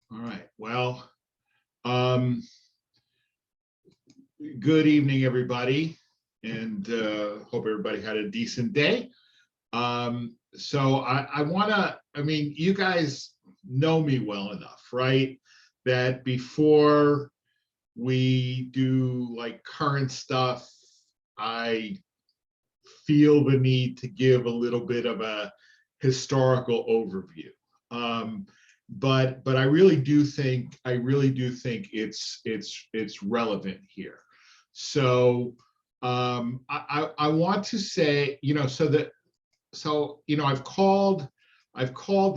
All right. Well, um, good evening, everybody, and hope everybody had a decent day. So I want to, I mean, you guys know me well enough, right? That before we do like current stuff, I feel the need to give a little bit of a historical overview. Um, but I really do think it's relevant here. So I want to say, I've called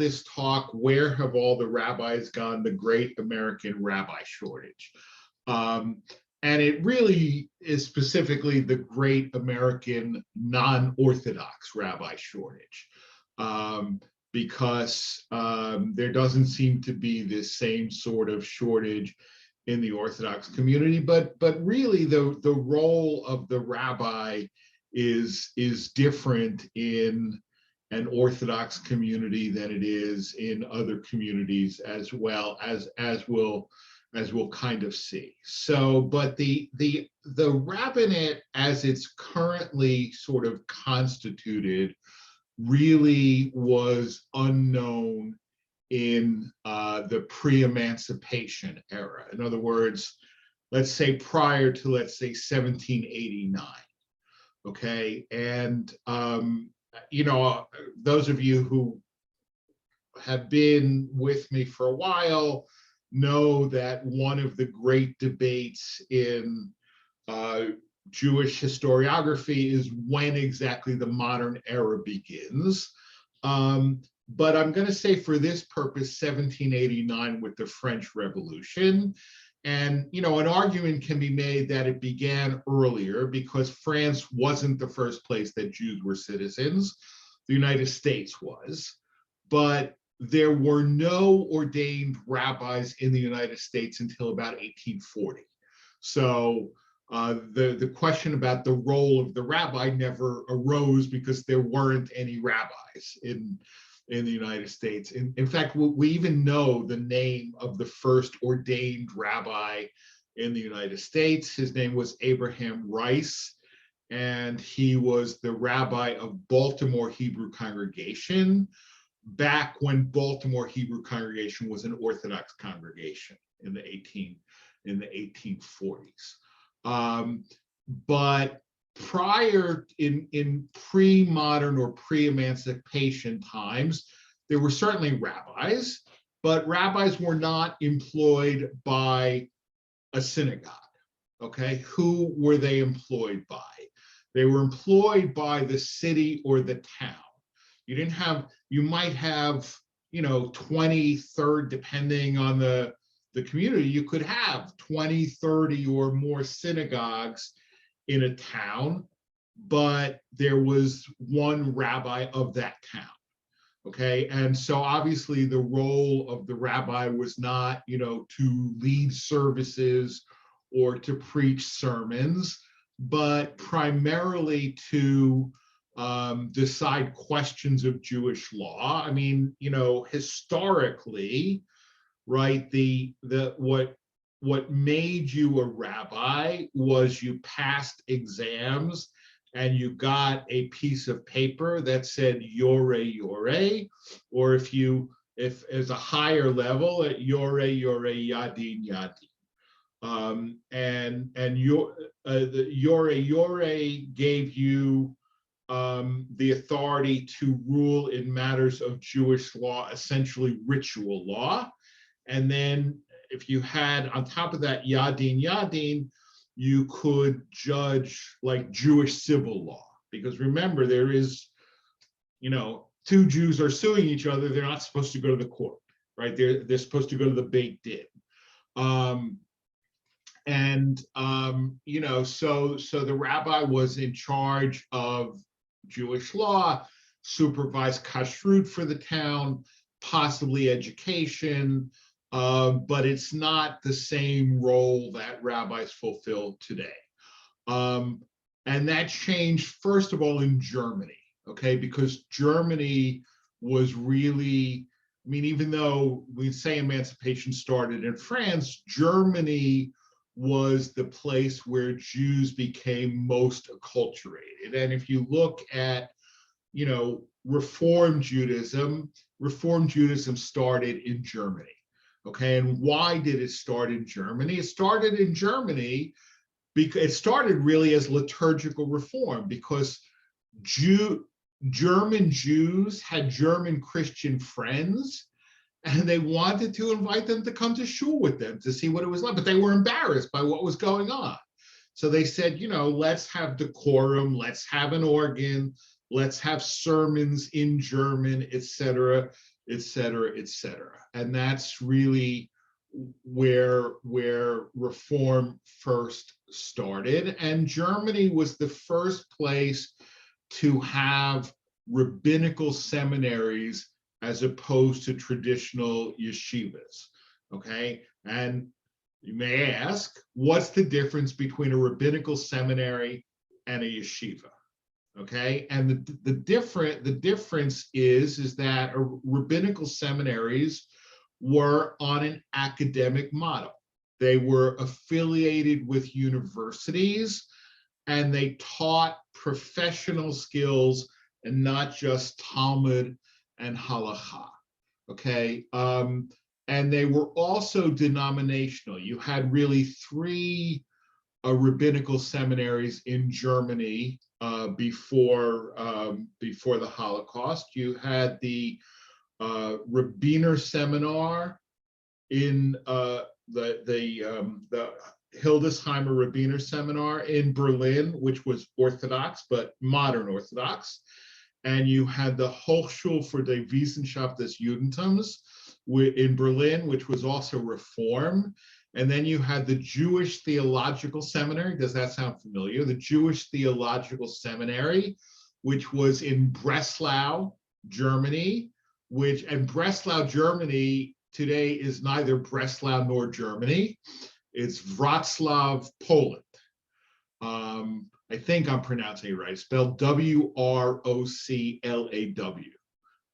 this talk "Where Have All the Rabbis Gone? The Great American Rabbi Shortage." Um, and it really is specifically the great American non-Orthodox rabbi shortage, um, because there doesn't seem to be this same sort of shortage in the Orthodox community. But really, the role of the rabbi is different in an Orthodox community than it is in other communities, as we'll kind of see. So, but the rabbinate as it's currently sort of constituted really was unknown in the pre-emancipation era. In other words, let's say prior to, let's say, 1789. Okay, and those of you who have been with me for a while know that one of the great debates in Jewish historiography is when exactly the modern era begins. But I'm going to say for this purpose, 1789 with the French Revolution. And, an argument can be made that it began earlier because France wasn't the first place that Jews were citizens. The United States was. But there were no ordained rabbis in the United States until about 1840. So the question about the role of the rabbi never arose because there weren't any rabbis in the United States. In fact, we even know the name of the first ordained rabbi in the United States. His name was Abraham Rice, and he was the rabbi of Baltimore Hebrew Congregation, back when Baltimore Hebrew Congregation was an Orthodox congregation in the 1840s. But prior, in pre-modern or pre-emancipation times, there were certainly rabbis, but rabbis were not employed by a synagogue. Okay, who were they employed by? They were employed by the city or the town. You might have 20, 30, depending on the community, you could have 20, 30 or more synagogues in a town, but there was one rabbi of that town. Okay, and so obviously the role of the rabbi was not, to lead services or to preach sermons, but primarily to decide questions of Jewish law. I mean, historically, right, what made you a rabbi was you passed exams and you got a piece of paper that said yore yore, or if as a higher level at yore yadin yadin. The yore gave you the authority to rule in matters of Jewish law, essentially ritual law. And then if you had on top of that yadin yadin, you could judge like Jewish civil law. Because remember, there is, two Jews are suing each other, they're not supposed to go to the court, right? They're supposed to go to the Beit Din. So the rabbi was in charge of Jewish law, supervised kashrut for the town, possibly education, but it's not the same role that rabbis fulfill today. And that changed, first of all, in Germany, okay, because Germany was mean, even though we say emancipation started in France, Germany was the place where Jews became most acculturated. And if you look at, Reform Judaism started in Germany. Okay, and why did it start in Germany? It started in Germany because it started really as liturgical reform, because German Jews had German Christian friends, and they wanted to invite them to come to shul with them to see what it was like, but they were embarrassed by what was going on. So they said, let's have decorum, let's have an organ, let's have sermons in German, etc., etc., etc. And that's really where reform first started. And Germany was the first place to have rabbinical seminaries as opposed to traditional yeshivas. Okay, and you may ask, what's the difference between a rabbinical seminary and a yeshiva? Okay, and the difference is that rabbinical seminaries were on an academic model. They were affiliated with universities, and they taught professional skills and not just Talmud and halakha. Okay, and they were also denominational. You had really three rabbinical seminaries in Germany before the Holocaust. You had the Rabbiner Seminar in the Hildesheimer Rabbiner Seminar in Berlin, which was Orthodox but modern Orthodox. And you had the Hochschule für die Wissenschaft des Judentums in Berlin, which was also Reform. And then you had the Jewish Theological Seminary. Does that sound familiar? The Jewish Theological Seminary, which was in Breslau, Germany, and Breslau, Germany today is neither Breslau nor Germany. It's Wrocław, Poland. I think I'm pronouncing it right. It's spelled W-R-O-C-L-A-W,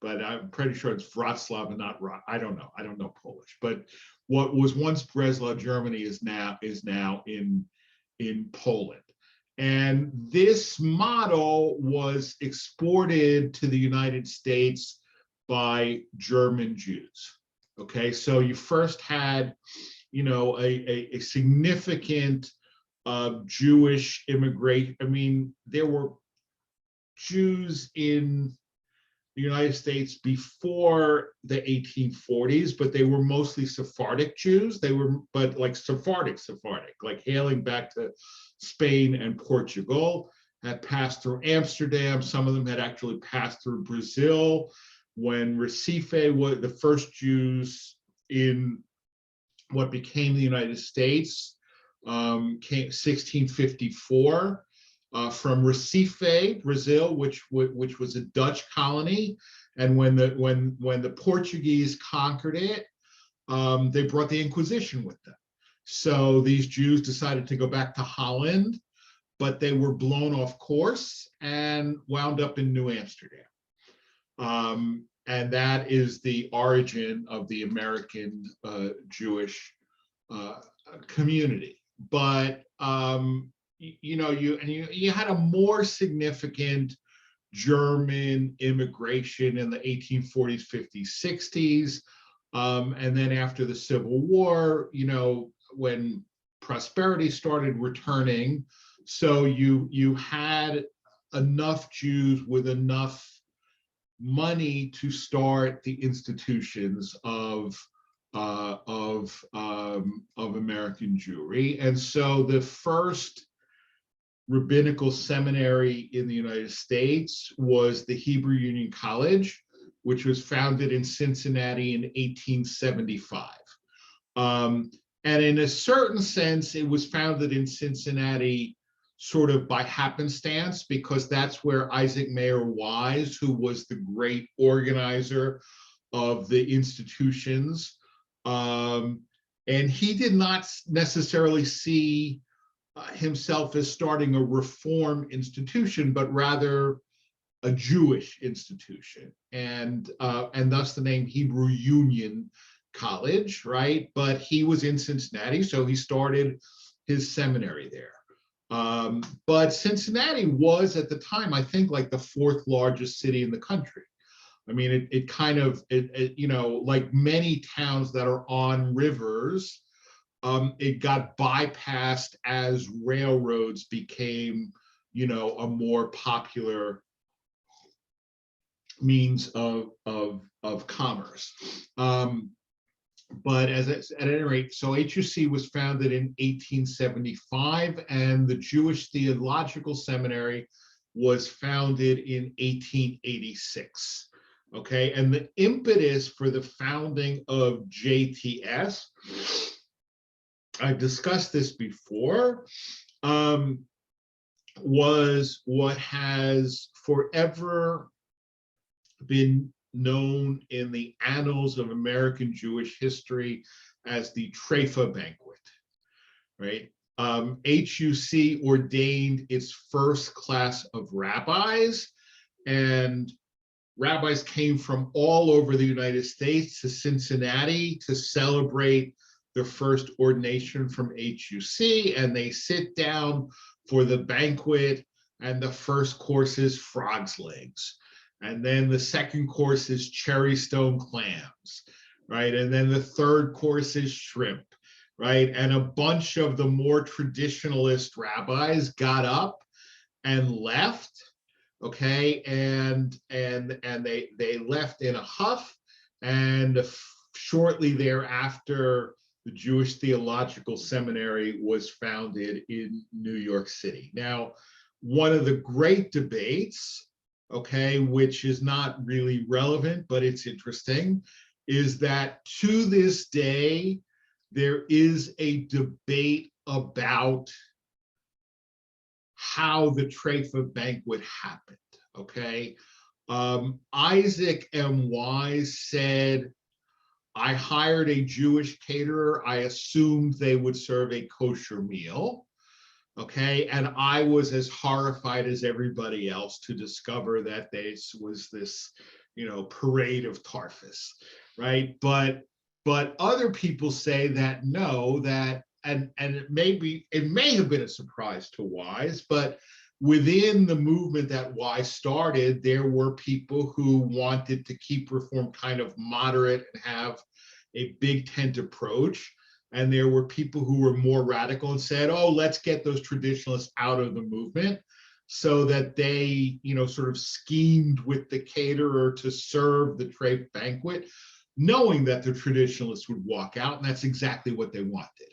but I'm pretty sure it's Wrocław and not I don't know. I don't know Polish. But what was once Breslau, Germany, is now in Poland. And this model was exported to the United States by German Jews. Okay, so you first had, a significant Jewish immigration. I mean, there were Jews in the United States before the 1840s, but they were mostly Sephardic Jews. But like Sephardic, like hailing back to Spain and Portugal, had passed through Amsterdam. Some of them had actually passed through Brazil. When Recife was the first Jews in what became the United States, came 1654 from Recife, Brazil, which was a Dutch colony. And when the Portuguese conquered it, they brought the Inquisition with them. So these Jews decided to go back to Holland, but they were blown off course and wound up in New Amsterdam. And that is the origin of the American Jewish community. But you had a more significant German immigration in the 1840s, 50s, 60s, and then after the Civil War, when prosperity started returning, so you had enough Jews with enough money to start the institutions of American Jewry. And so the first rabbinical seminary in the United States was the Hebrew Union College, which was founded in Cincinnati in 1875. And in a certain sense, it was founded in Cincinnati sort of by happenstance, because that's where Isaac Mayer Wise, who was the great organizer of the institutions, and he did not necessarily see himself as starting a reform institution, but rather a Jewish institution, and thus the name Hebrew Union College, right? But he was in Cincinnati, so he started his seminary there. But Cincinnati was at the time, I think, like the fourth largest city in the country. I mean, it kind of, you know, like many towns that are on rivers, it got bypassed as railroads became, you know, a more popular means of commerce. But at any rate, so HUC was founded in 1875, and the Jewish Theological Seminary was founded in 1886. Okay, and the impetus for the founding of JTS, I've discussed this before, was what has forever been known in the annals of American Jewish history as the Treifa Banquet, right? HUC ordained its first class of rabbis, and rabbis came from all over the United States to Cincinnati to celebrate their first ordination from HUC, and they sit down for the banquet, and the first course is frog's legs. And then the second course is cherry stone clams, right? And then the third course is shrimp, right? And a bunch of the more traditionalist rabbis got up and left, okay? And they left in a huff, and shortly thereafter, the Jewish Theological Seminary was founded in New York City. Now, one of the great debates, okay, which is not really relevant, but it's interesting, is that to this day, there is a debate about how the Treifa banquet happened, okay? Isaac M. Wise said, I hired a Jewish caterer. I assumed they would serve a kosher meal. Okay, and I was as horrified as everybody else to discover that this was this, you know, parade of Tarfus, right? But other people say that no, that and it may have been a surprise to Wise, but within the movement that Wise started, there were people who wanted to keep reform kind of moderate and have a big tent approach. And there were people who were more radical and said, oh, let's get those traditionalists out of the movement, so that they, you know, sort of schemed with the caterer to serve the Treifa banquet, knowing that the traditionalists would walk out, and that's exactly what they wanted.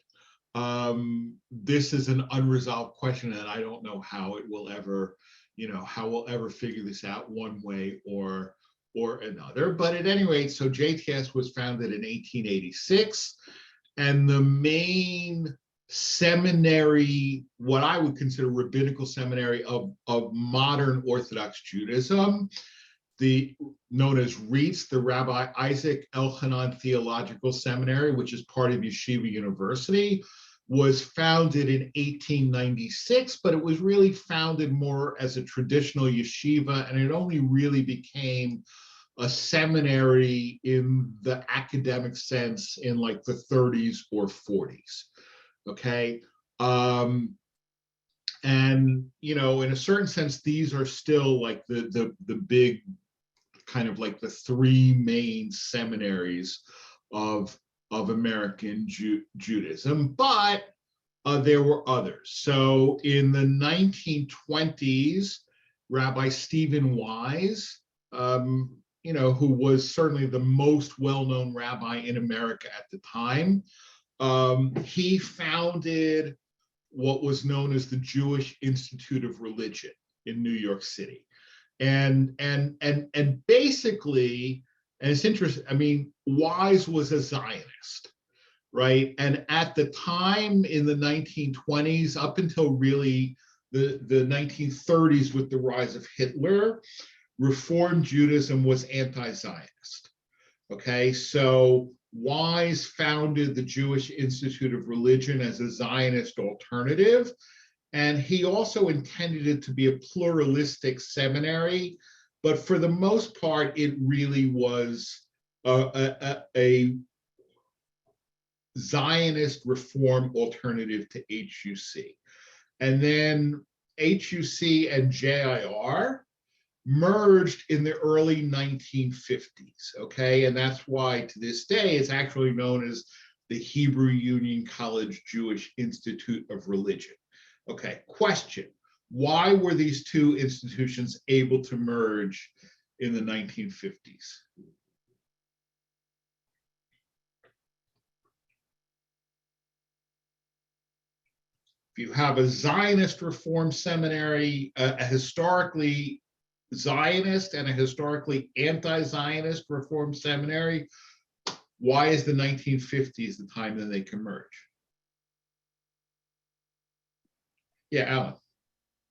This is an unresolved question, and I don't know how it will ever, you know, how we'll ever figure this out one way or another. But at any rate, so JTS was founded in 1886. And the main seminary, what I would consider rabbinical seminary of modern Orthodox Judaism, known as REITS, the Rabbi Isaac Elchanan Theological Seminary, which is part of Yeshiva University, was founded in 1896, but it was really founded more as a traditional yeshiva, and it only really became a seminary in the academic sense in like the 30s or 40s, okay? And, you know, in a certain sense, these are still like the big kind of like the three main seminaries of American Judaism, but there were others. So in the 1920s, Rabbi Stephen Wise, you know, who was certainly the most well-known rabbi in America at the time, he founded what was known as the Jewish Institute of Religion in New York City. And basically, and it's interesting, I mean, Wise was a Zionist, right? And at the time in the 1920s, up until really the 1930s with the rise of Hitler, Reform Judaism was anti-Zionist, okay? So Wise founded the Jewish Institute of Religion as a Zionist alternative, and he also intended it to be a pluralistic seminary but for the most part, it really was a Zionist reform alternative to HUC. And then HUC and JIR merged in the early 1950s, okay? And that's why to this day it's actually known as the Hebrew Union College Jewish Institute of Religion. Okay, question. Why were these two institutions able to merge in the 1950s? If you have a Zionist Reform Seminary, a historically Zionist and a historically anti-Zionist Reform Seminary, why is the 1950s the time that they can merge? Yeah, Alan.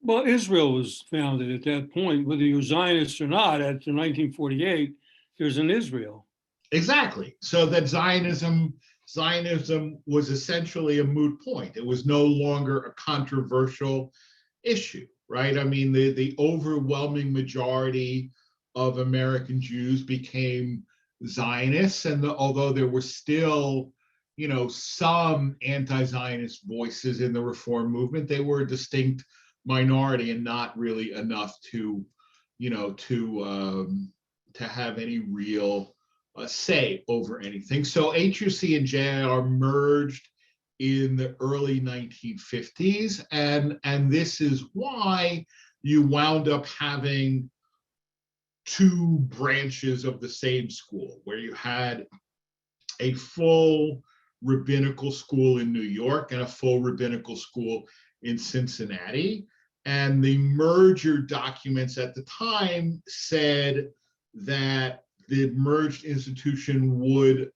Well, Israel was founded at that point, whether you're Zionist or not. After 1948, there's an Israel. Exactly. So that Zionism was essentially a moot point. It was no longer a controversial issue, right? I mean, the overwhelming majority of American Jews became Zionists, and although there were still, some anti-Zionist voices in the reform movement, they were a distinct minority and not really enough to have any real say over anything. So HUC and JIR merged in the early 1950s, and this is why you wound up having two branches of the same school, where you had a full rabbinical school in New York and a full rabbinical school in Cincinnati. And the merger documents at the time said that the merged institution would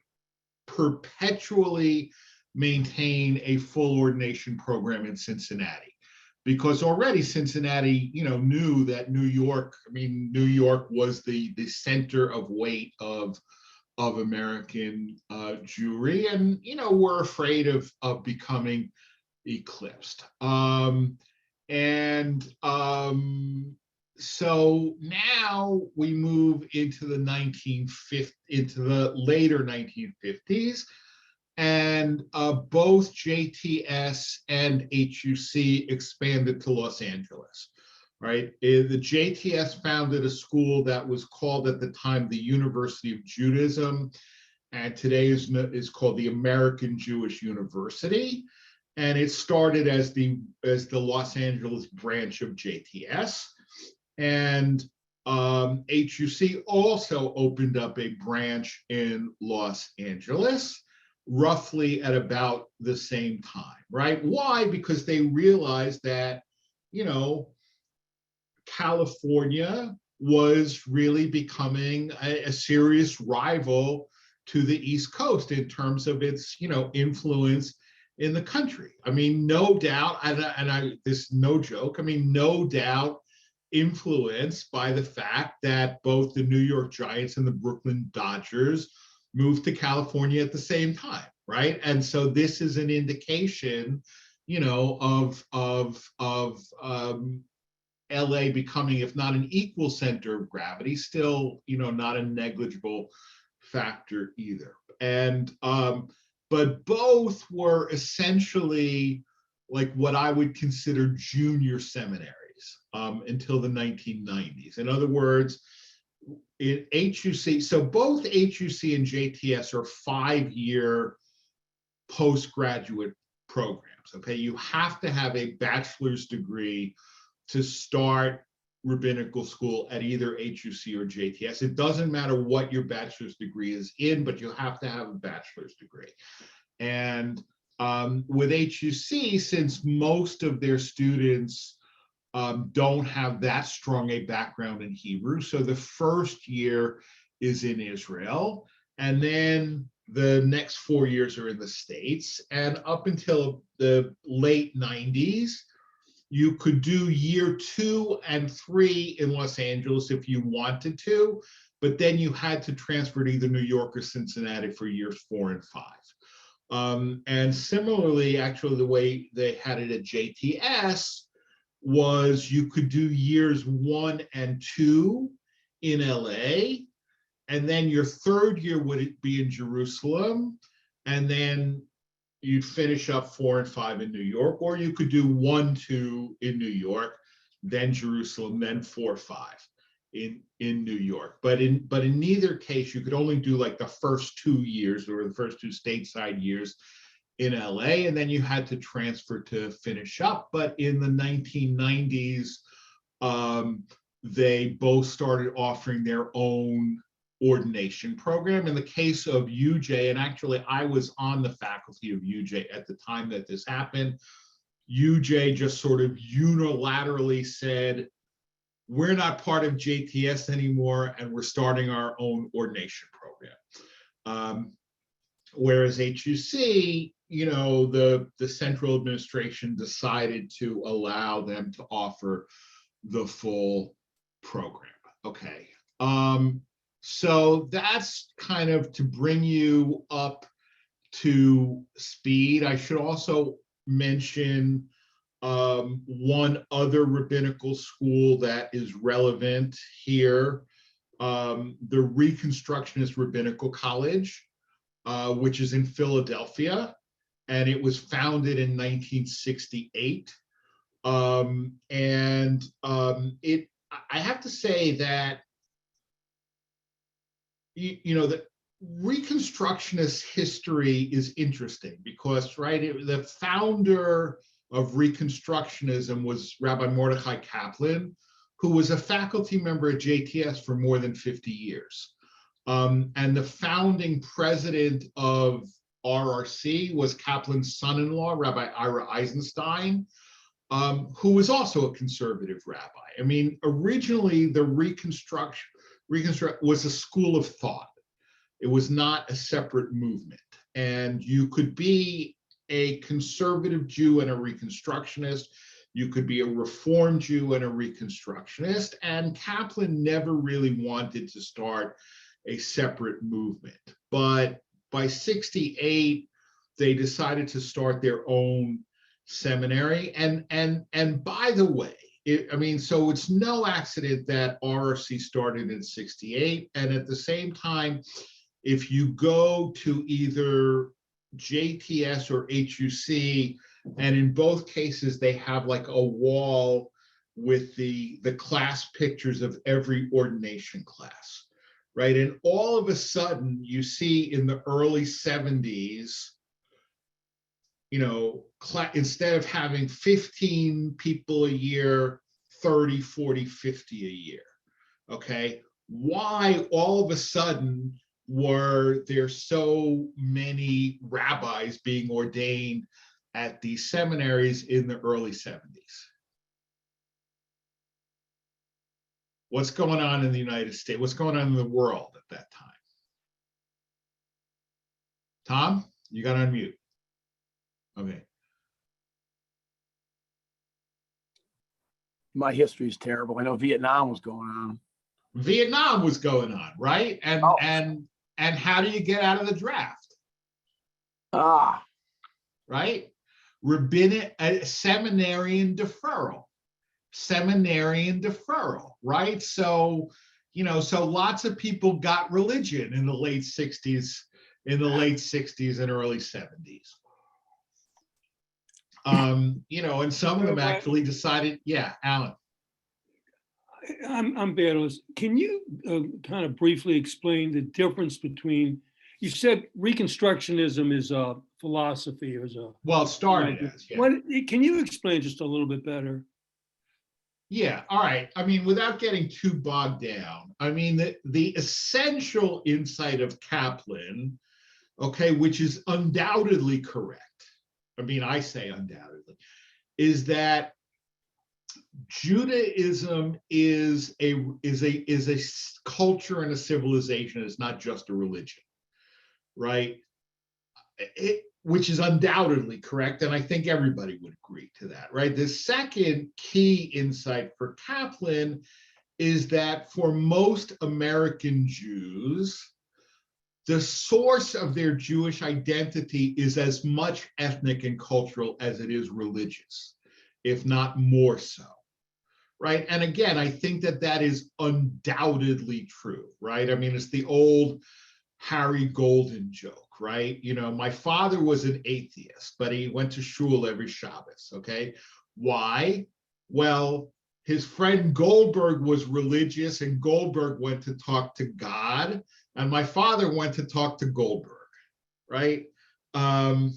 perpetually maintain a full ordination program in Cincinnati, because already Cincinnati, knew that New York was the center of weight of American Jewry, and were afraid of becoming eclipsed. So now we move into the later 1950s, and both JTS and HUC expanded to Los Angeles, right? The JTS founded a school that was called at the time the University of Judaism, and today is called the American Jewish University, and it started as the Los Angeles branch of JTS. And HUC also opened up a branch in Los Angeles, roughly at about the same time, right? Why? Because they realized that, California was really becoming a serious rival to the East Coast in terms of its, influence in the country. I mean, no doubt, this no joke, no doubt, influenced by the fact that both the New York Giants and the Brooklyn Dodgers moved to California at the same time, right? And so this is an indication, of LA becoming, if not an equal center of gravity, still, not a negligible factor either. And but both were essentially like what I would consider junior seminaries until the 1990s. In other words, in HUC, so both HUC and JTS are 5-year postgraduate programs, okay? You have to have a bachelor's degree to start rabbinical school at either HUC or JTS. It doesn't matter what your bachelor's degree is in, but you have to have a bachelor's degree. And with HUC, since most of their students don't have that strong a background in Hebrew, so the first year is in Israel, and then the next 4 years are in the States. And up until the late 90s, you could do year 2 and 3 in Los Angeles if you wanted to, but then you had to transfer to either New York or Cincinnati for years 4 and 5. And similarly, actually, the way they had it at JTS was you could do years 1 and 2 in LA, and then your third year would be in Jerusalem, and then you'd finish up 4 and 5 in New York, or you could do 1, 2 in New York, then Jerusalem, then 4, 5 in New York. But in neither case, you could only do like the first 2 years, or the first 2 stateside years in LA, and then you had to transfer to finish up. But in the 1990s, they both started offering their own ordination program. In the case of UJ, and actually I was on the faculty of UJ at the time that this happened, UJ just sort of unilaterally said, we're not part of JTS anymore, and we're starting our own ordination program. Whereas HUC, the central administration decided to allow them to offer the full program. Okay. So that's kind of to bring you up to speed. I should also mention one other rabbinical school that is relevant here, the Reconstructionist Rabbinical College, which is in Philadelphia, and it was founded in 1968. I have to say that the Reconstructionist history is interesting because, right, the founder of Reconstructionism was Rabbi Mordechai Kaplan, who was a faculty member at JTS for more than 50 years. And the founding president of RRC was Kaplan's son-in-law, Rabbi Ira Eisenstein, who was also a conservative rabbi. I mean, originally the Reconstruct was a school of thought. It was not a separate movement. And you could be a conservative Jew and a Reconstructionist. You could be a Reform Jew and a Reconstructionist. And Kaplan never really wanted to start a separate movement. But by 68, they decided to start their own seminary. And by the way, so it's no accident that RRC started in 68. And at the same time, if you go to either JTS or HUC, and in both cases, they have like a wall with the class pictures of every ordination class, right? And all of a sudden, you see in the early 70s, instead of having 15 people a year, 30, 40, 50 a year, okay? Why all of a sudden were there so many rabbis being ordained at these seminaries in the early 70s? What's going on in the United States? What's going on in the world at that time? Tom, you got to unmute. Okay. My history is terrible. I know Vietnam was going on. Vietnam was going on, right? And how do you get out of the draft? Right? Rabbinic seminarian deferral, right? So, so lots of people got religion in the late 60s, and early 70s. And some of them actually decided, yeah, Alan. I'm bad on this. Can you kind of briefly explain the difference between, you said Reconstructionism is a philosophy, well, it started as, yeah. Can you explain just a little bit better? Yeah, all right. I mean, without getting too bogged down, I mean, the essential insight of Kaplan, okay, which is undoubtedly correct, I mean, I say undoubtedly, is that Judaism is a culture and a civilization. It's not just a religion, right? Which is undoubtedly correct, and I think everybody would agree to that, right? The second key insight for Kaplan is that for most American Jews, the source of their Jewish identity is as much ethnic and cultural as it is religious, if not more so, right? And again, I think that that is undoubtedly true, right? I mean, it's the old Harry Golden joke, right? You know, my father was an atheist, but he went to shul every Shabbos, okay? Why? Well, his friend Goldberg was religious, and Goldberg went to talk to God, and my father went to talk to Goldberg, right? And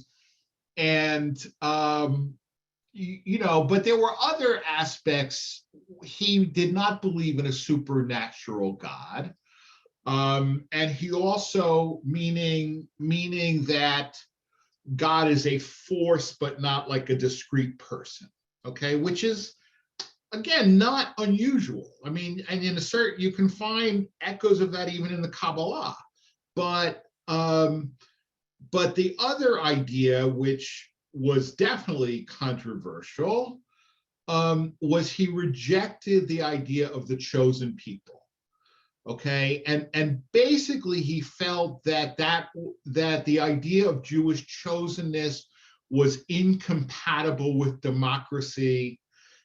you know, but there were other aspects. He did not believe in a supernatural God. And he also meaning that God is a force, but not like a discrete person. Okay, which is again not unusual. I mean, and in a certain you can find echoes of that even in the Kabbalah. But the other idea, which was definitely controversial, was he rejected the idea of the chosen people. Okay, and basically he felt that the idea of Jewish chosenness was incompatible with democracy.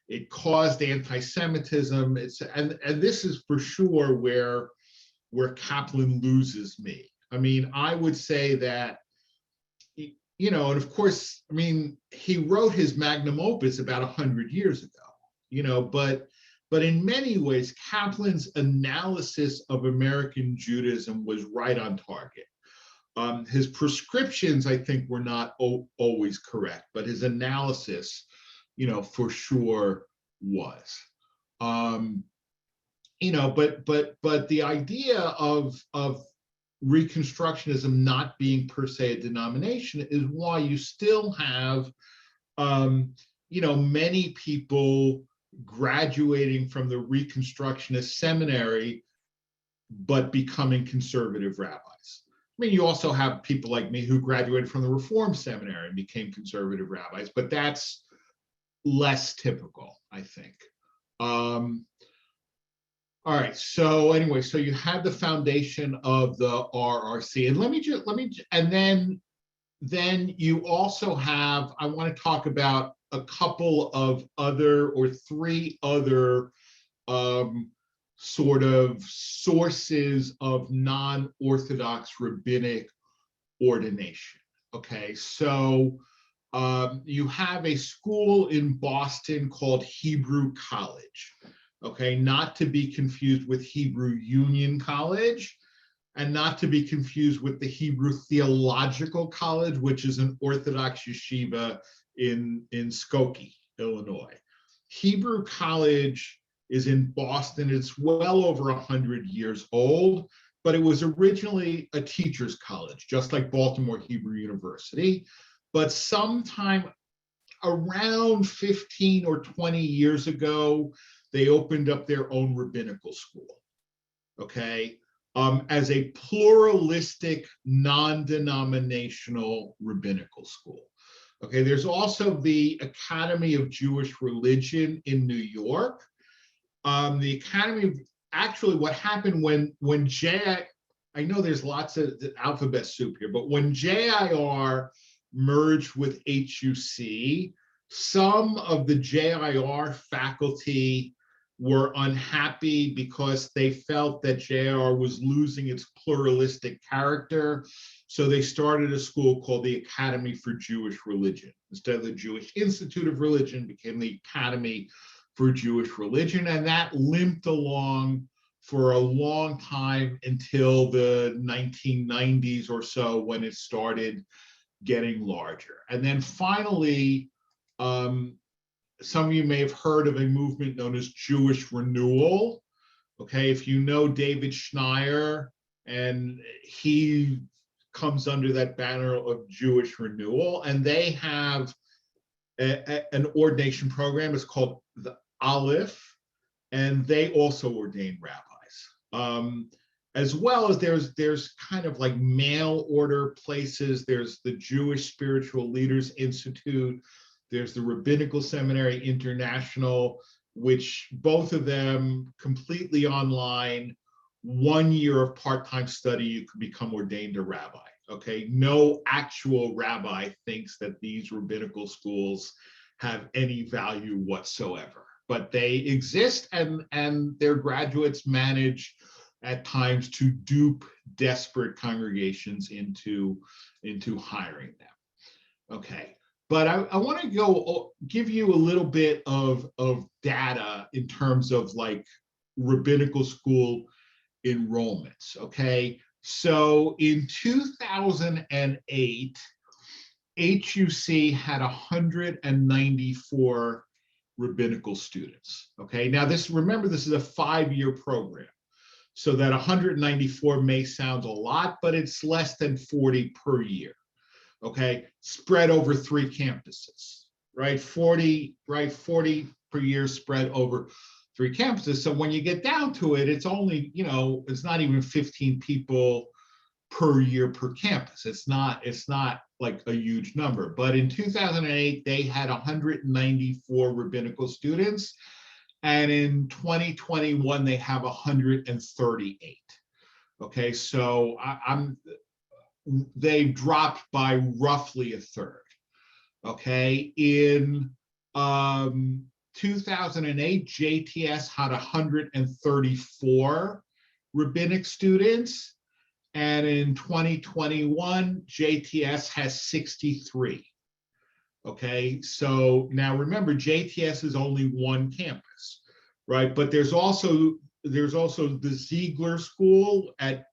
It caused anti-Semitism. And this is for sure where Kaplan loses me. I mean, I would say that, you know, and of course, I mean, he wrote his magnum opus about 100 years ago, you know, but in many ways, Kaplan's analysis of American Judaism was right on target. His prescriptions, I think, were not always correct, but his analysis, you know, for sure was. You know, but the idea of Reconstructionism not being per se a denomination is why you still have, you know, many people graduating from the Reconstructionist seminary, but becoming conservative rabbis. I mean, you also have people like me who graduated from the Reform Seminary and became conservative rabbis, but that's less typical, I think. All right. So anyway, so you have the foundation of the RRC, and and then you also have. I want to talk about a couple of other or three other sort of sources of non-Orthodox rabbinic ordination. Okay, so you have a school in Boston called Hebrew College. Okay, not to be confused with Hebrew Union College, and not to be confused with the Hebrew Theological College, which is an Orthodox yeshiva in Skokie, Illinois. Hebrew College is in Boston. It's well over 100 years old, but it was originally a teacher's college, just like Baltimore Hebrew University. But sometime around 15 or 20 years ago, they opened up their own rabbinical school, okay, as a pluralistic, non-denominational rabbinical school. Okay, there's also the Academy of Jewish Religion in New York. The Academy of, actually what happened when I know there's lots of alphabet soup here, but when JIR merged with HUC, some of the JIR faculty were unhappy because they felt that JIR was losing its pluralistic character. So they started a school called the Academy for Jewish Religion. Instead of the Jewish Institute of Religion, became the Academy for Jewish Religion. And that limped along for a long time until the 1990s or so, when it started getting larger. And then finally, some of you may have heard of a movement known as Jewish Renewal. Okay, if you know David Schneier, and he comes under that banner of Jewish Renewal, and they have an ordination program. It's called the Aleph, and they also ordain rabbis. As well as there's kind of like mail order places. There's the Jewish Spiritual Leaders Institute. There's the Rabbinical Seminary International, which both of them completely online. 1 year of part-time study, you could become ordained a rabbi. Okay, no actual rabbi thinks that these rabbinical schools have any value whatsoever. but they exist, and their graduates manage at times to dupe desperate congregations into hiring them. Okay, but I want to go give you a little bit of data in terms of like rabbinical school enrollments. Okay, so in 2008, HUC had 194 rabbinical students. Okay, now remember, this is a 5-year program. So that 194 may sound a lot, but it's less than 40 per year. Okay, spread over 3 campuses, right? 40 per year spread over 3 campuses. So when you get down to it, it's only, it's not even 15 people per year per campus. It's not like a huge number. But in 2008, they had 194 rabbinical students. And in 2021, they have 138. Okay, so they've dropped by roughly a third. Okay, in 2008, JTS had 134 rabbinic students, and in 2021, JTS has 63. Okay, so now remember, JTS is only one campus, right? But there's also the Ziegler School at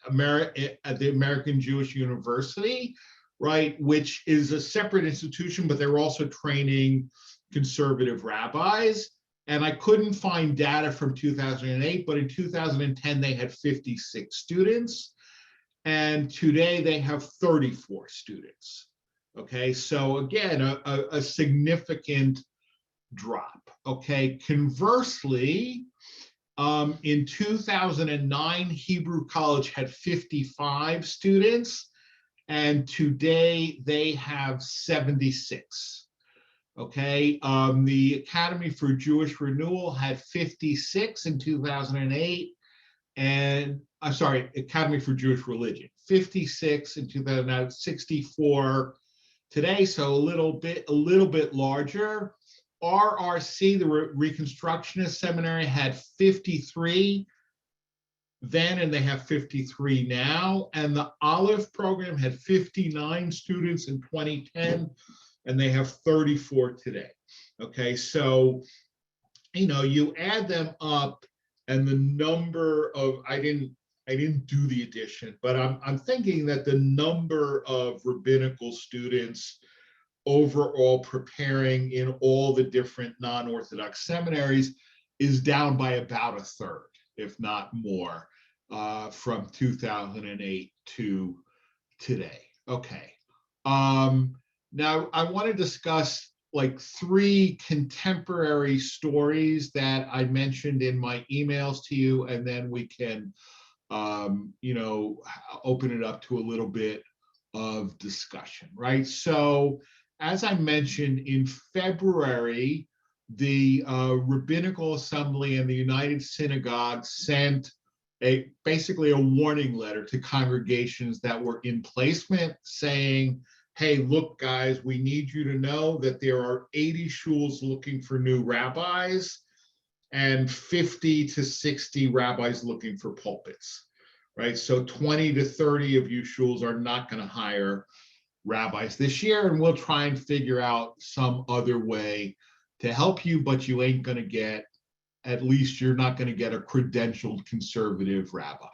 the American Jewish University, right, which is a separate institution, but they're also training conservative rabbis. And I couldn't find data from 2008, but in 2010 they had 56 students, and today they have 34 students. Okay, so again, a significant drop. Okay, conversely, in 2009, Hebrew College had 55 students, and today they have 76. Okay, the Academy for Jewish Renewal had 56 in 2008, and I'm sorry, Academy for Jewish Religion, 56 in 2009, 64 today, so a little bit larger. RRC, the Reconstructionist Seminary, had 53 then, and they have 53 now. And the Olive program had 59 students in 2010, and they have 34 today. Okay, so you add them up, and the number of I didn't do the addition, but I'm thinking that the number of rabbinical students overall preparing in all the different non-Orthodox seminaries is down by about a third, if not more, from 2008 to today. Okay. Now I want to discuss like 3 contemporary stories that I mentioned in my emails to you, and then we can open it up to a little bit of discussion, right? So as I mentioned, in February, the Rabbinical Assembly and the United Synagogues sent basically a warning letter to congregations that were in placement saying, hey, look, guys, we need you to know that there are 80 shuls looking for new rabbis and 50 to 60 rabbis looking for pulpits, right? So 20 to 30 of you shuls are not going to hire rabbis this year, and we'll try and figure out some other way to help you, but you ain't going to get, at least you're not going to get a credentialed conservative rabbi.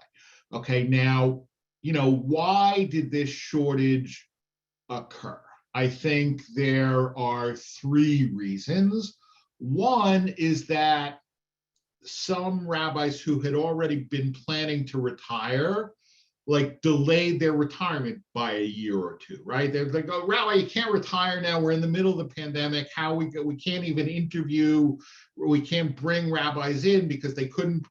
Okay, now, why did this shortage occur? I think there are 3 reasons. One is that some rabbis who had already been planning to retire, like, delayed their retirement by a year or 2, right? They're like, oh, Rabbi, you can't retire now. We're in the middle of the pandemic. We can't even interview, we can't bring rabbis in because they couldn't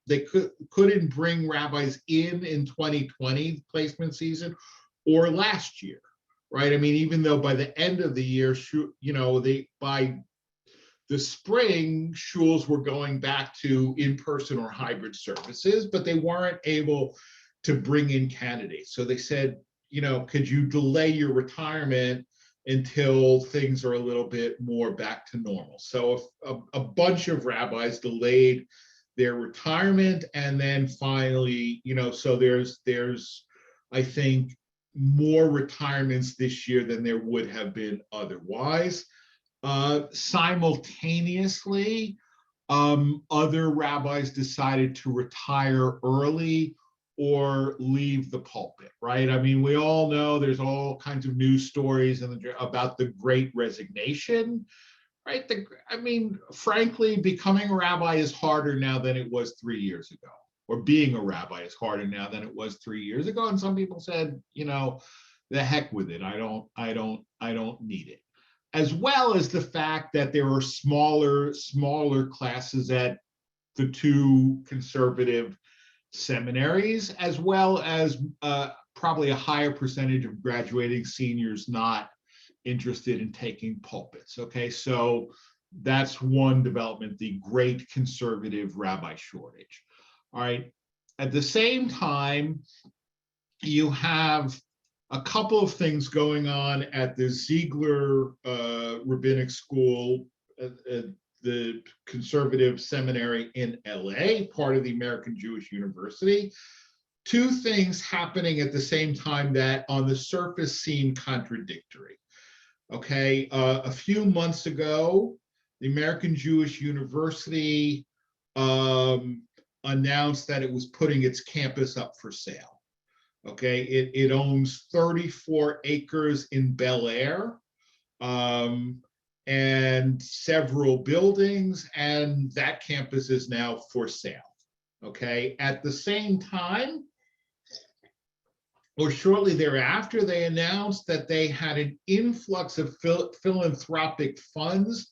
bring rabbis in 2020 placement season or last year, right? I mean, even though by the end of the year, by the spring, shuls were going back to in-person or hybrid services, but they weren't able to bring in candidates. So they said, could you delay your retirement until things are a little bit more back to normal. So a bunch of rabbis delayed their retirement, and then finally, so there's I think more retirements this year than there would have been otherwise. Simultaneously, other rabbis decided to retire early or leave the pulpit, right? I mean, we all know there's all kinds of news stories about the Great Resignation, right? I mean, frankly, becoming a rabbi is harder now than it was 3 years ago, or being a rabbi is harder now than it was 3 years ago. And some people said, the heck with it. I don't need it. As well as the fact that there are smaller classes at the two conservative seminaries, as well as probably a higher percentage of graduating seniors not interested in taking pulpits. Okay, so that's one development, the great conservative rabbi shortage. All right, at the same time, you have a couple of things going on at the Ziegler Rabbinic School, the conservative seminary in LA, part of the American Jewish University. Two things happening at the same time that on the surface seem contradictory. Okay, a few months ago, the American Jewish University announced that it was putting its campus up for sale. Okay, it owns 34 acres in Bel Air, and several buildings, and that campus is now for sale. Okay, at the same time, or shortly thereafter, they announced that they had an influx of philanthropic funds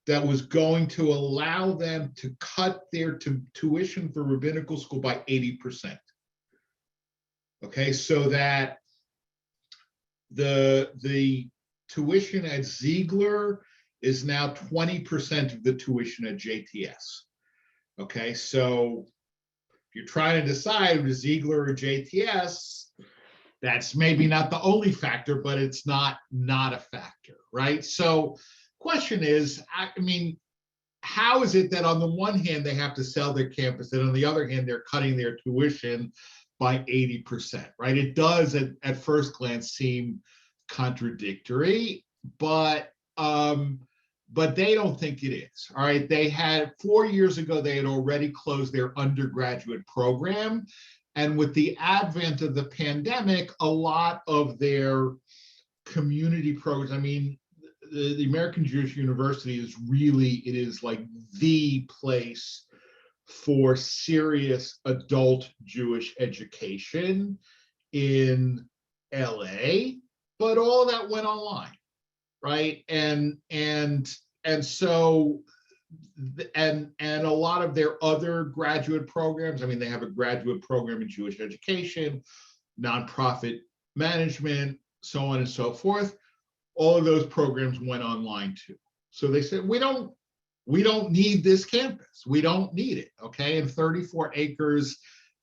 that was going to allow them to cut their tuition for rabbinical school by 80%. Okay, so that the tuition at Ziegler is now 20% of the tuition at JTS. Okay, so if you're trying to decide with Ziegler or JTS, that's maybe not the only factor, but it's not a factor, right? So question is, I mean, how is it that on the one hand they have to sell their campus, and on the other hand they're cutting their tuition by 80%, right? It does at first glance seem contradictory, but they don't think it is. All right, they had 4 years ago, they had already closed their undergraduate program. And with the advent of the pandemic, a lot of their community programs, I mean, the American Jewish University is like the place for serious adult Jewish education in LA, but all that went online, right? And so a lot of their other graduate programs, I mean, they have a graduate program in Jewish education, nonprofit management, so on and so forth. All of those programs went online too. So they said, we don't need this campus. We don't need it, okay? And 34 acres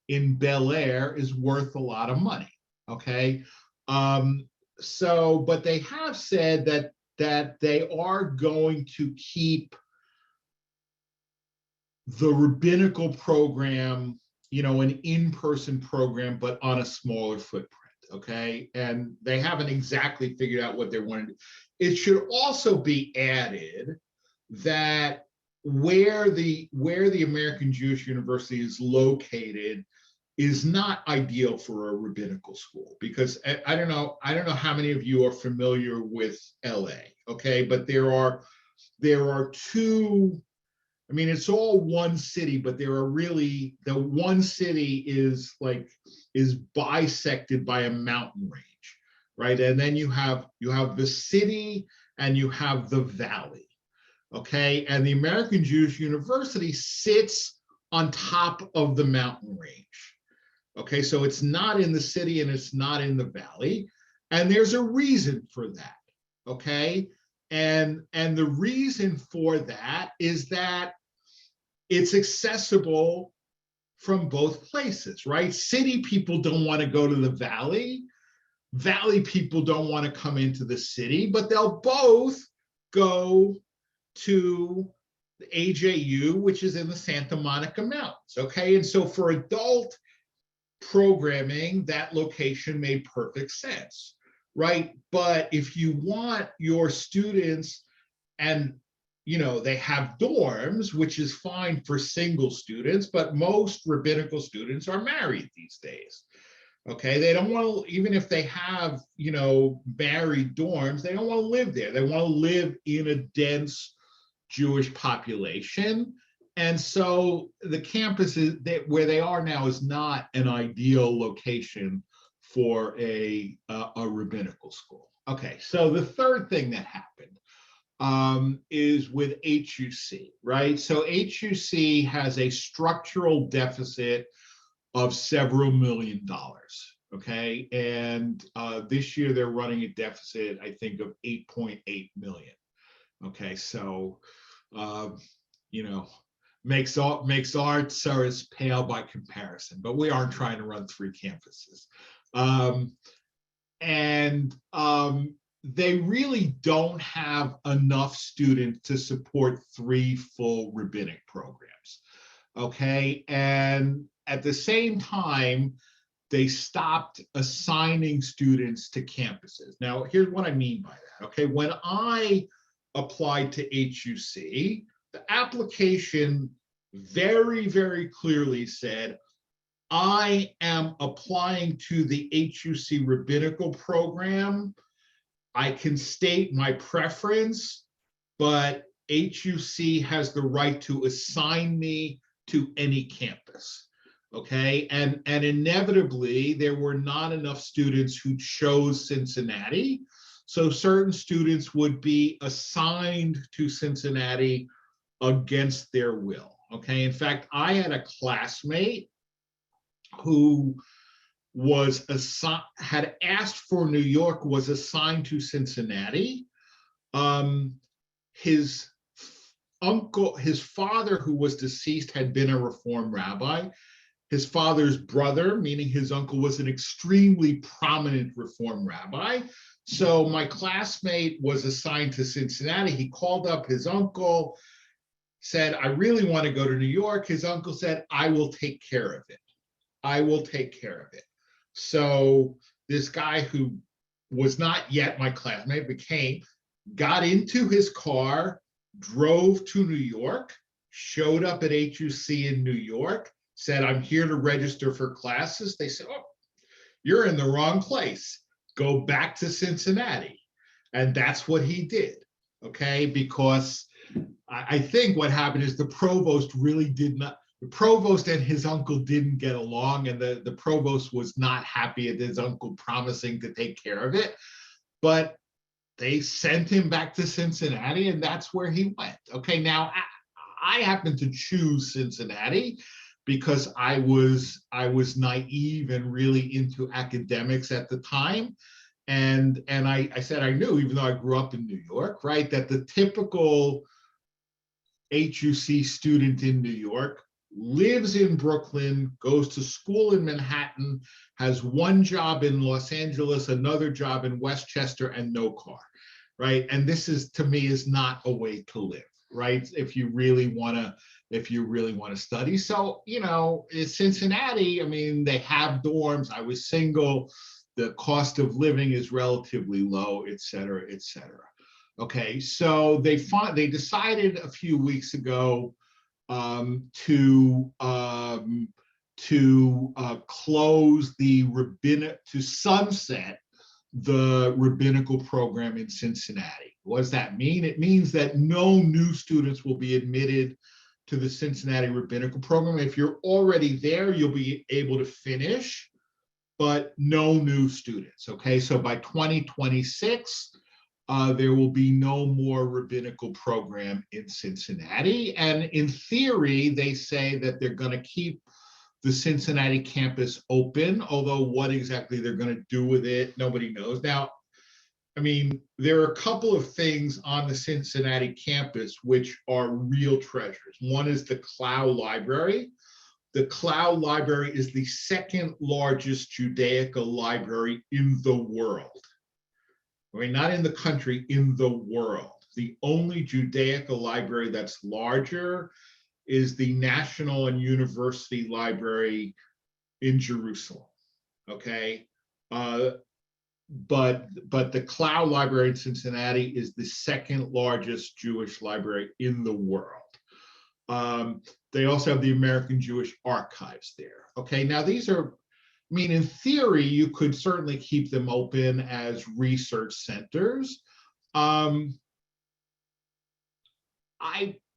in Bel Air is worth a lot of money, okay? But they have said that they are going to keep the rabbinical program, an in-person program, but on a smaller footprint, okay? And they haven't exactly figured out what they want to do. It should also be added that where the American Jewish University is located is not ideal for a rabbinical school, because I don't know how many of you are familiar with LA, okay? But there are two, I mean, it's all one city, but there are really, the one city is bisected by a mountain range, right? And then you have the city and you have the valley, okay? And the American Jewish University sits on top of the mountain range, okay? So it's not in the city and it's not in the valley, and there's a reason for that, okay? And the reason for that is that it's accessible from both places, right? City people don't want to go to the valley, Valley people don't want to come into the city, but they'll both go to the AJU, which is in the Santa Monica Mountains. Okay. And so for adult programming, that location made perfect sense, right? But if you want your students, and they have dorms, which is fine for single students, but most rabbinical students are married these days. Okay, they don't want to, even if they have, married dorms, they don't want to live there. They want to live in a dense Jewish population. And so the campus where they are now is not an ideal location for a rabbinical school. Okay, so the third thing that happened is with HUC, right? So HUC has a structural deficit of several $million, okay? And this year they're running a deficit, I think, of 8.8 million. Okay, so makes our service pale by comparison, but we aren't trying to run 3 campuses. They really don't have enough students to support 3 full rabbinic programs. Okay, and at the same time, they stopped assigning students to campuses. Now, here's what I mean by that. Okay, when I applied to HUC, the application very, very clearly said, I am applying to the HUC rabbinical program. I can state my preference, but HUC has the right to assign me to any campus. Okay, and inevitably there were not enough students who chose Cincinnati, so certain students would be assigned to Cincinnati against their will. Okay, in fact, I had a classmate who had asked for New York, was assigned to Cincinnati. His father, who was deceased, had been a Reform rabbi. His father's brother, meaning his uncle, was an extremely prominent Reform rabbi. So my classmate was assigned to Cincinnati. He called up his uncle, said, I really want to go to New York. His uncle said, I will take care of it. I will take care of it. So this guy, who was not yet my classmate, got into his car, drove to New York, showed up at HUC in New York, said, I'm here to register for classes. They said, oh, you're in the wrong place. Go back to Cincinnati. And that's what he did, okay? Because I think what happened is the provost and his uncle didn't get along, and the provost was not happy at his uncle promising to take care of it. But they sent him back to Cincinnati, and that's where he went. Okay, now I happen to choose Cincinnati because I was naive and really into academics at the time. And I said I knew, even though I grew up in New York, right, that the typical HUC student in New York lives in Brooklyn, goes to school in Manhattan, has one job in Los Angeles, another job in Westchester, and no car, right? And this is, to me, is not a way to live, right? If you really want to study. So, Cincinnati, I mean, they have dorms. I was single. The cost of living is relatively low, et cetera, et cetera. Okay, so they decided a few weeks ago to close to sunset the rabbinical program in Cincinnati. What does that mean? It means that no new students will be admitted to the Cincinnati rabbinical program. If you're already there, you'll be able to finish, but no new students. Okay, so by 2026, there will be no more rabbinical program in Cincinnati. And in theory, they say that they're going to keep the Cincinnati campus open, although what exactly they're going to do with it, nobody knows. Now, I mean, there are a couple of things on the Cincinnati campus which are real treasures. One is the Clow Library, The Cloud Library is the second largest Judaica library in the world. I mean, not in the country, in the world. The only Judaica library that's larger is the National and University Library in Jerusalem. Okay. But the Cloud Library in Cincinnati is the second largest Jewish library in the world. They also have the American Jewish Archives there. Okay, now these are, I mean, in theory, you could certainly keep them open as research centers. I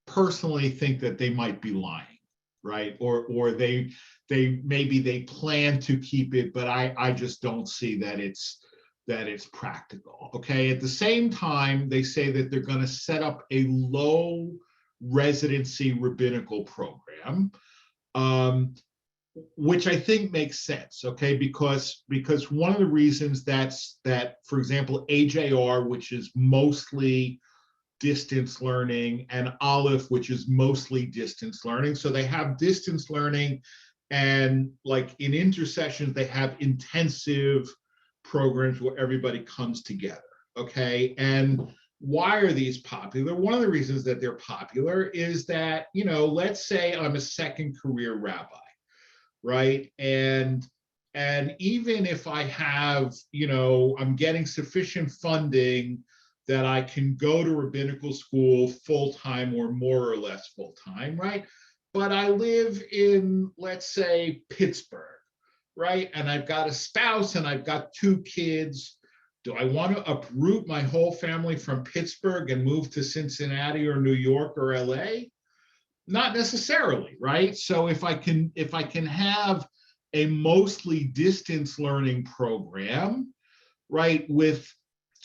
personally think that they might be lying, right? Or they maybe they plan to keep it, but I just don't see that it's practical. Okay, at the same time, they say that they're going to set up a low residency rabbinical program, which I think makes sense, okay, because one of the reasons that, for example, AJR, which is mostly distance learning, and Aleph, which is mostly distance learning, so they have distance learning, and like in intercessions, they have intensive programs where everybody comes together, okay? And why are these popular? One of the reasons that they're popular is that, you know, let's say I'm a second career rabbi, right? And even if I have, you know, I'm getting sufficient funding that I can go to rabbinical school full-time or more or less full-time, right? But I live in, let's say, Pittsburgh, right? And I've got a spouse and I've got 2 kids. Do I want to uproot my whole family from Pittsburgh and move to Cincinnati or New York or LA? Not necessarily, right? So if I can have a mostly distance learning program, right, with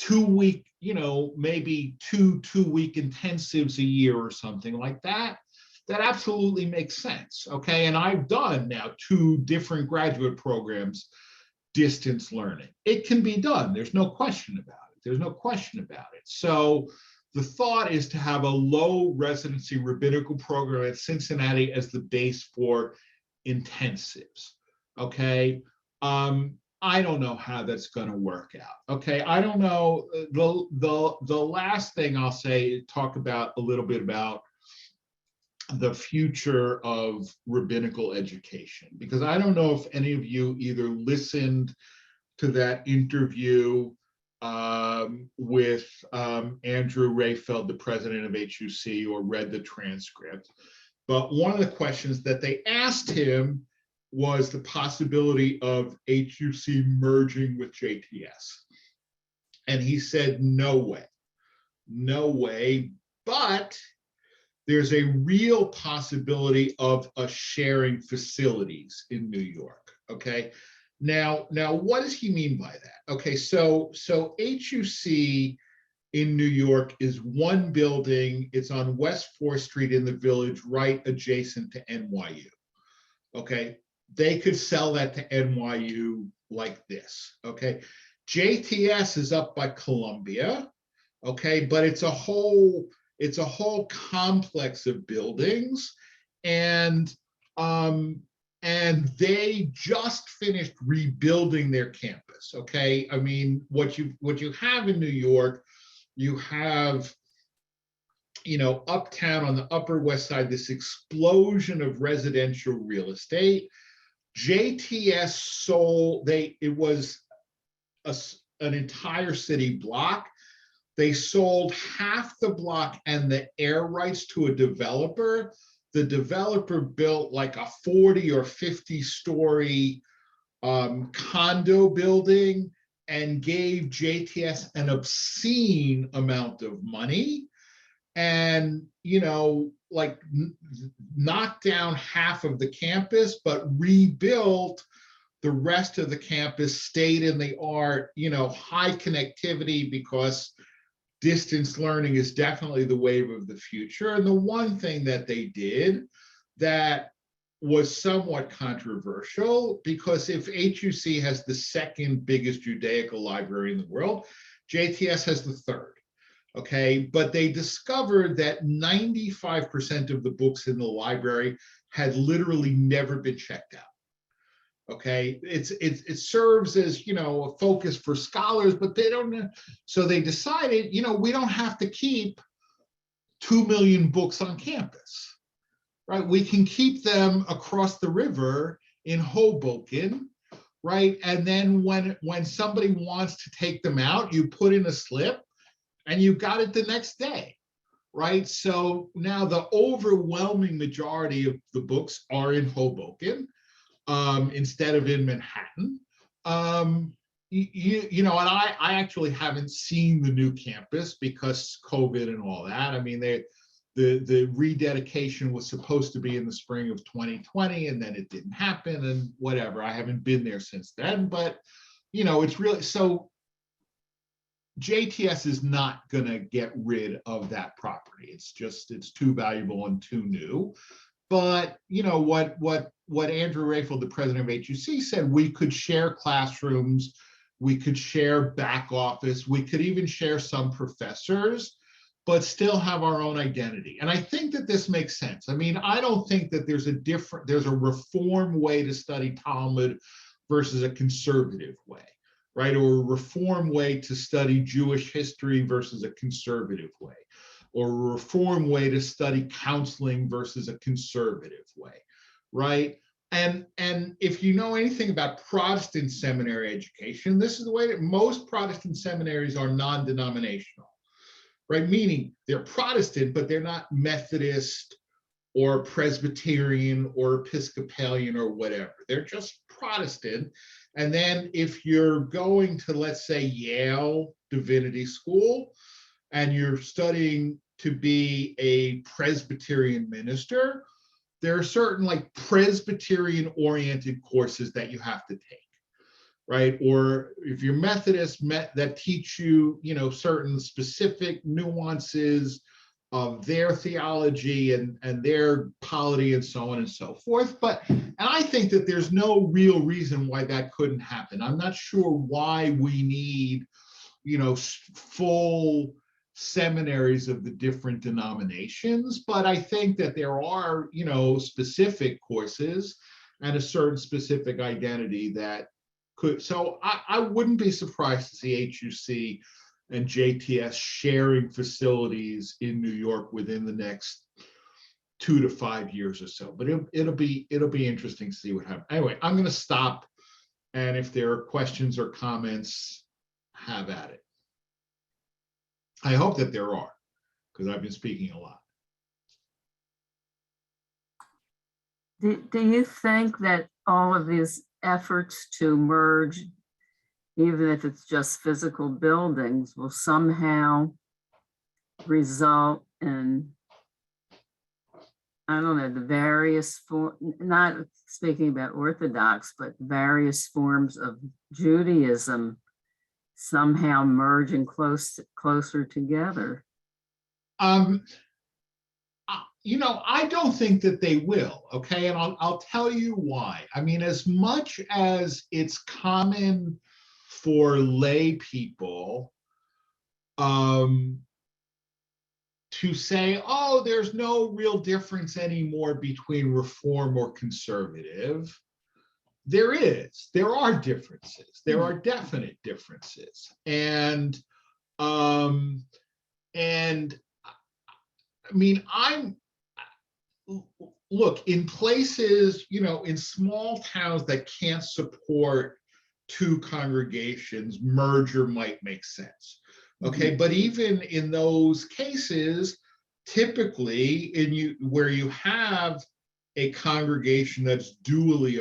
2-week, you know, maybe two-week intensives a year or something like that, that absolutely makes sense, okay? And I've done now 2 different graduate programs, distance learning. It can be done. There's no question about it. There's no question about it. So the thought is to have a low residency rabbinical program at Cincinnati as the base for intensives, okay? I don't know how that's going to work out, okay? I don't know. The last thing I'll say, talk about a little bit about the future of rabbinical education, because I don't know if any of you either listened to that interview with Andrew Rayfeld, the president of HUC, or read the transcript. But one of the questions that they asked him was the possibility of HUC merging with JTS. And he said, no way, no way, but there's a real possibility of us sharing facilities in New York, okay? Now, what does he mean by that? Okay, so HUC in New York is one building. It's on West 4th Street in the Village, right adjacent to NYU, okay? They could sell that to NYU like this, okay? JTS is up by Columbia, okay? But it's a whole complex of buildings, and they just finished rebuilding their campus, okay? I mean, what you have in New York, you have, you know, uptown on the Upper West Side, this explosion of residential real estate. JTS sold, it was an entire city block. They sold half the block and the air rights to a developer. The developer built like a 40 or 50 story condo building and gave JTS an obscene amount of money, and, you know, like knocked down half of the campus, but rebuilt the rest of the campus, state in the art, you know, high connectivity, because distance learning is definitely the wave of the future. And the one thing that they did that was somewhat controversial, because if HUC has the second biggest Judaica library in the world, JTS has the third, okay? But they discovered that 95% of the books in the library had literally never been checked out. Okay, it serves as, a focus for scholars, but they don't. So they decided, we don't have to keep 2 million books on campus, right? We can keep them across the river in Hoboken, right? And then when somebody wants to take them out, you put in a slip and you got it the next day, right? So now the overwhelming majority of the books are in Hoboken instead of in Manhattan. And I actually haven't seen the new campus because COVID and all that. I mean, the rededication was supposed to be in the spring of 2020, and then it didn't happen, and whatever. I haven't been there since then, but it's really so. JTS is not going to get rid of that property. It's too valuable and too new. But what Andrew Rayfield, the president of HUC, said, we could share classrooms, we could share back office, we could even share some professors, but still have our own identity. And I think that this makes sense. I mean, I don't think that there's a reform way to study Talmud versus a conservative way, right? Or a reform way to study Jewish history versus a conservative way, or a reform way to study counseling versus a conservative way, right? And if you know anything about Protestant seminary education, this is the way that most Protestant seminaries are non-denominational, right? Meaning they're Protestant, but they're not Methodist or Presbyterian or Episcopalian or whatever. They're just Protestant. And then if you're going to, let's say, Yale Divinity School, and you're studying to be a Presbyterian minister, there are certain like Presbyterian oriented courses that you have to take, right? Or if you're Methodist, that teach you, certain specific nuances of their theology and their polity and so on and so forth. And I think that there's no real reason why that couldn't happen. I'm not sure why we need, full seminaries of the different denominations, but I think that there are, specific courses and a certain specific identity that could. So I wouldn't be surprised to see HUC and JTS sharing facilities in New York within the next 2 to 5 years or so. But it'll be interesting to see what happens. Anyway, I'm going to stop, and if there are questions or comments, have at it. I hope that there are, because I've been speaking a lot. Do you think that all of these efforts to merge, even if it's just physical buildings, will somehow result in, I don't know, the various not speaking about Orthodox, but various forms of Judaism somehow merging closer together? I don't think that they will, okay? And I'll tell you why. I mean, as much as it's common for lay people to say, oh, there's no real difference anymore between reform or conservative, there are differences. There are definite differences. And I mean, look, in places, in small towns that can't support 2 congregations, merger might make sense. Okay, but even in those cases, typically where you have a congregation that's dually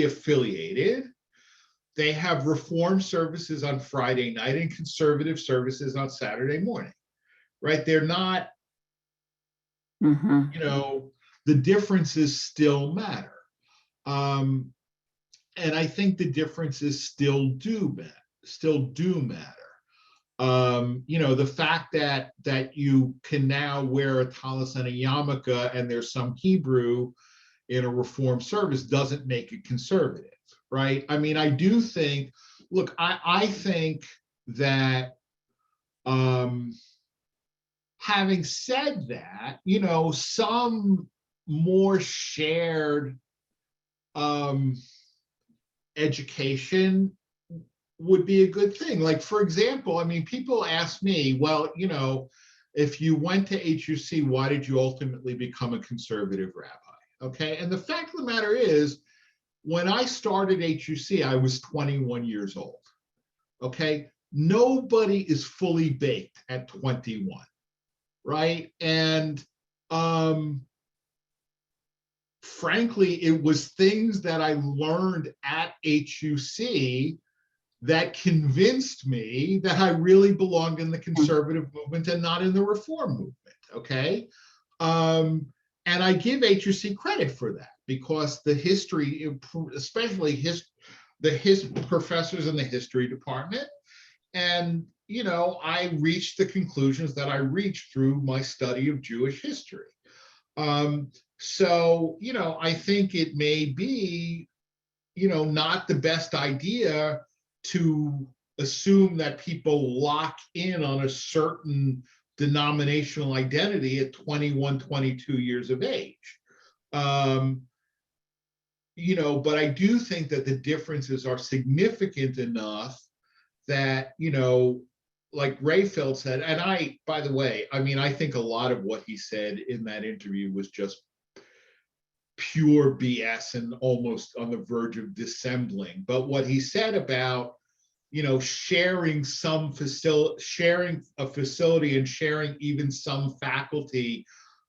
affiliated, they have reform services on Friday night and conservative services on Saturday morning, right? They're not, the differences still matter. And I think the differences still do matter. The fact that you can now wear a tallis and a yarmulke and there's some Hebrew in a reform service doesn't make it conservative, right? I mean, I do think, look, I think that having said that, you know, some more shared education would be a good thing. Like, for example, I mean, people ask me, well, you know, if you went to HUC, why did you ultimately become a conservative rabbi? Okay. And the fact of the matter is, when I started HUC, I was 21 years old. Okay. Nobody is fully baked at 21, right? And frankly, it was things that I learned at HUC that convinced me that I really belonged in the conservative movement and not in the reform movement, okay? And I give HUC credit for that, because the history, especially the professors in the history department, and, you know, I reached the conclusions that I reached through my study of Jewish history. So, you know, I think it may be, you know, not the best idea to assume that people lock in on a certain denominational identity at 21, 22 years of age. You know, but I do think that the differences are significant enough that, you know, like Rayfeld said, and I, by the way, I mean, I think a lot of what he said in that interview was just pure BS and almost on the verge of dissembling. But what he said about, you know, sharing a facility and sharing even some faculty,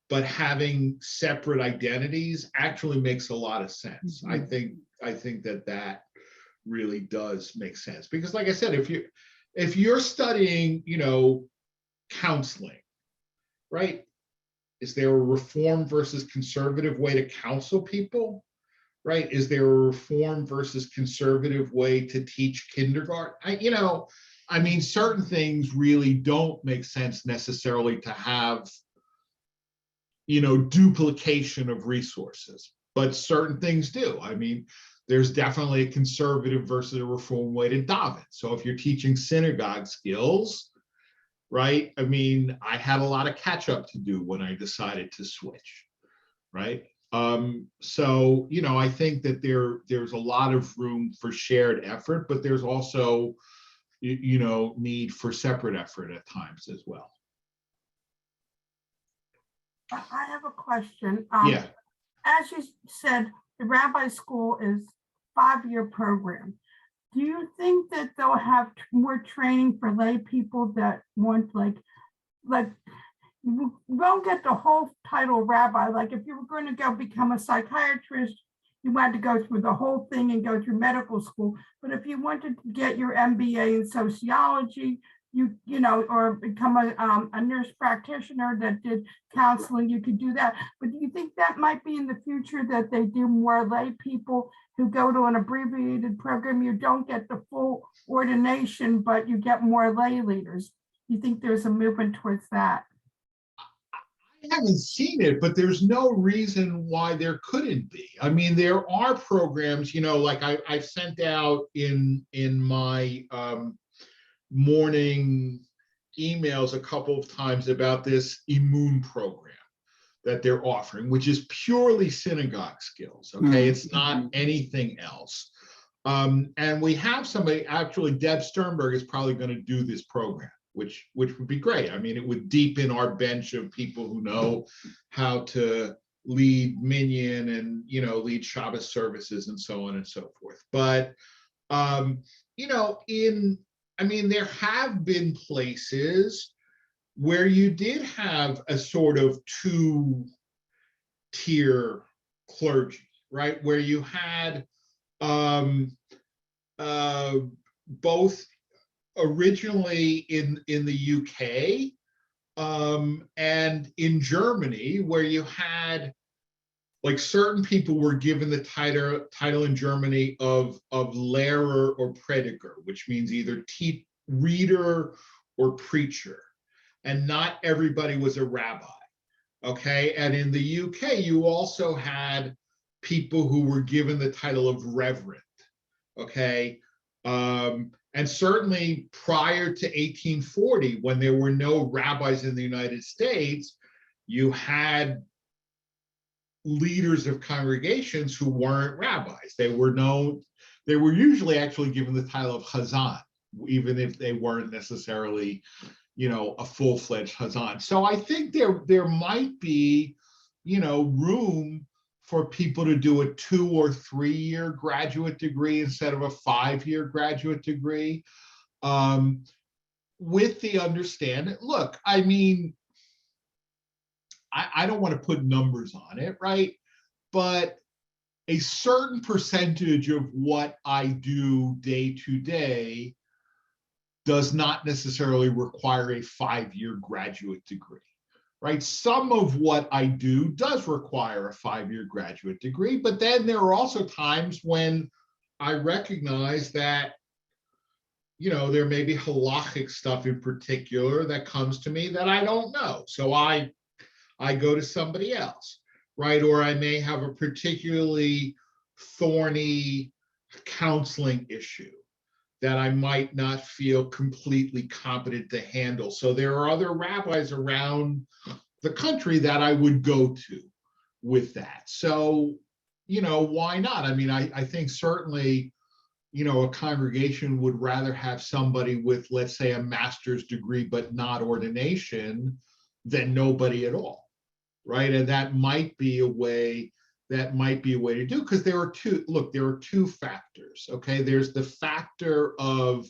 but having separate identities actually makes a lot of sense. Mhm. I think that really does make sense, because like I said, if you're studying, you know, counseling, right? Is there a reform versus conservative way to counsel people? Right? Is there a reform versus conservative way to teach kindergarten? You know, I mean, certain things really don't make sense necessarily to have, you know, duplication of resources, but certain things do. I mean, there's definitely a conservative versus a reform way to daven. So if you're teaching synagogue skills, right? I mean, I had a lot of catch up to do when I decided to switch, right? So, you know, I think that there's a lot of room for shared effort, but there's also, you know, need for separate effort at times as well. I have a question. Yeah. As you said, the rabbi school is 5-year program. Do you think that they'll have more training for lay people that want like you won't get the whole title rabbi? Like if you were going to go become a psychiatrist, you had to go through the whole thing and go through medical school. But if you wanted to get your MBA in sociology, you know, or become a nurse practitioner that did counseling, you could do that. But do you think that might be in the future, that they do more lay people who go to an abbreviated program? You don't get the full ordination, but you get more lay leaders. You think there's a movement towards that? I haven't seen it, but there's no reason why there couldn't be. I mean, there are programs, you know, like I've sent out in my morning emails a couple of times about this Emun program that they're offering, which is purely synagogue skills. Okay, it's not anything else. And we have somebody, actually, Deb Sternberg is probably going to do this program, which would be great. I mean, it would deepen our bench of people who know how to lead minyan and, you know, lead Shabbos services and so on and so forth. But you know, I mean, there have been places where you did have a sort of 2-tier clergy, right? Where you had both originally in the UK and in Germany, where you had, like, certain people were given the title in Germany of Lehrer or Prediger, which means either reader or preacher, and not everybody was a rabbi. Okay, and in the UK, you also had people who were given the title of reverend. Okay, And certainly prior to 1840, when there were no rabbis in the United States, you had leaders of congregations who weren't rabbis. They were usually actually given the title of Hazan, even if they weren't necessarily, a full-fledged Hazan. So I think there might be, room for people to do a 2 or 3 year graduate degree instead of a 5-year graduate degree, with the understanding. Look, I mean, I don't want to put numbers on it, right? But a certain percentage of what I do day to day does not necessarily require a 5-year graduate degree, right? Some of what I do does require a 5-year graduate degree, but then there are also times when I recognize that, there may be halachic stuff in particular that comes to me that I don't know. So I go to somebody else, right? Or I may have a particularly thorny counseling issue that I might not feel completely competent to handle. So there are other rabbis around the country that I would go to with that. So, why not? I mean, I think certainly, a congregation would rather have somebody with, let's say, a master's degree, but not ordination, than nobody at all, right? And that might be a way to do, because there are two factors. Okay, there's the factor of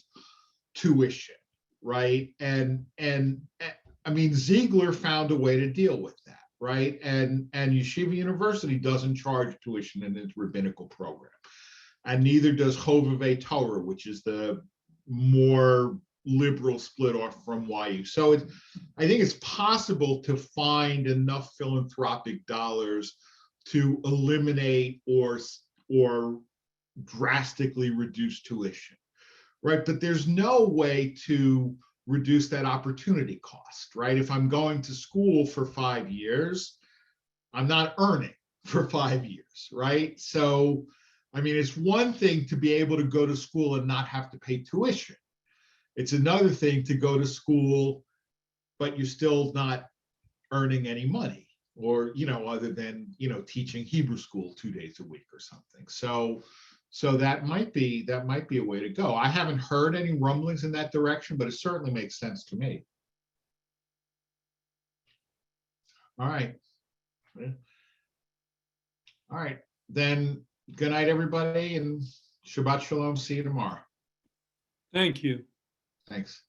tuition, right? And I mean, Ziegler found a way to deal with that, right? And Yeshiva University doesn't charge tuition in its rabbinical program, and neither does Chovevei Torah, which is the more liberal split off from YU. So I think it's possible to find enough philanthropic dollars to eliminate or drastically reduce tuition, right? But there's no way to reduce that opportunity cost, right? If I'm going to school for 5 years, I'm not earning for 5 years, right? So, I mean, it's one thing to be able to go to school and not have to pay tuition. It's another thing to go to school, but you're still not earning any money, or, other than, teaching Hebrew school 2 days a week or something. So that might be a way to go. I haven't heard any rumblings in that direction, but it certainly makes sense to me. All right. All right, then good night, everybody, and Shabbat Shalom. See you tomorrow. Thank you. Thanks.